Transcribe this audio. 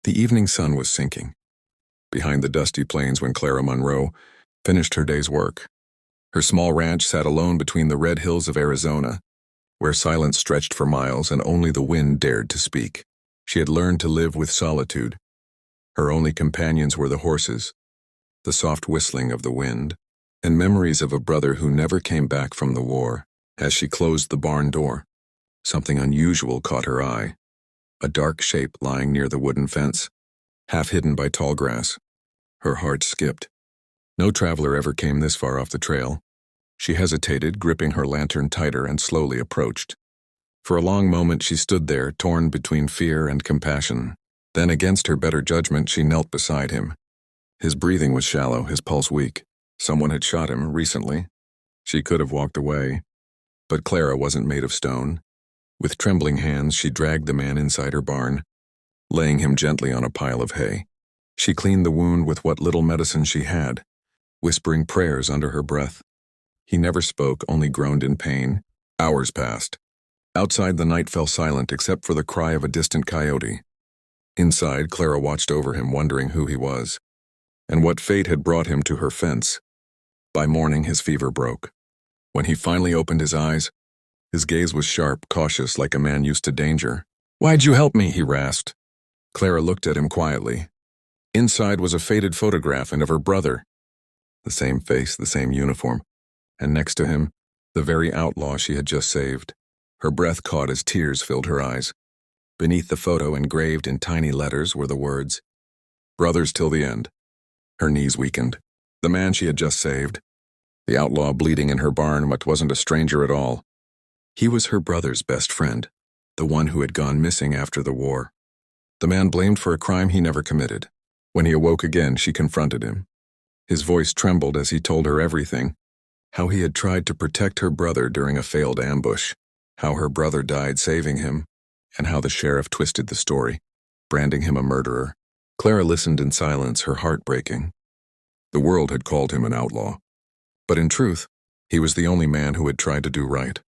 The evening sun was sinking behind the dusty plains when Clara Monroe finished her day's work. Her small ranch sat alone between the red hills of Arizona, where silence stretched for miles and only the wind dared to speak. She had learned to live with solitude. Her only companions were the horses, the soft whistling of the wind, and memories of a brother who never came back from the war. As she closed the barn door, something unusual caught her eye. A dark shape lying near the wooden fence, half hidden by tall grass. Her heart skipped. No traveler ever came this far off the trail. She hesitated, gripping her lantern tighter, and slowly approached. For a long moment she stood there, torn between fear and compassion. Then, against her better judgment, she knelt beside him. His breathing was shallow, his pulse weak. Someone had shot him recently. She could have walked away. But Clara wasn't made of stone. With trembling hands, she dragged the man inside her barn, laying him gently on a pile of hay. She cleaned the wound with what little medicine she had, whispering prayers under her breath. He never spoke, only groaned in pain. Hours passed. Outside, the night fell silent except for the cry of a distant coyote. Inside, Clara watched over him, wondering who he was, and what fate had brought him to her fence. By morning, his fever broke. When he finally opened his eyes, his gaze was sharp, cautious, like a man used to danger. "Why'd you help me?" he rasped. Clara looked at him quietly. Inside was a faded photograph and of her brother. The same face, the same uniform, and next to him, the very outlaw she had just saved. Her breath caught as tears filled her eyes. Beneath the photo, engraved in tiny letters, were the words, "Brothers till the end." Her knees weakened. The man she had just saved, the outlaw bleeding in her barn, but wasn't a stranger at all. He was her brother's best friend, the one who had gone missing after the war. The man blamed for a crime he never committed. When he awoke again, she confronted him. His voice trembled as he told her everything, how he had tried to protect her brother during a failed ambush, how her brother died saving him, and how the sheriff twisted the story, branding him a murderer. Clara listened in silence, her heart breaking. The world had called him an outlaw, but in truth, he was the only man who had tried to do right.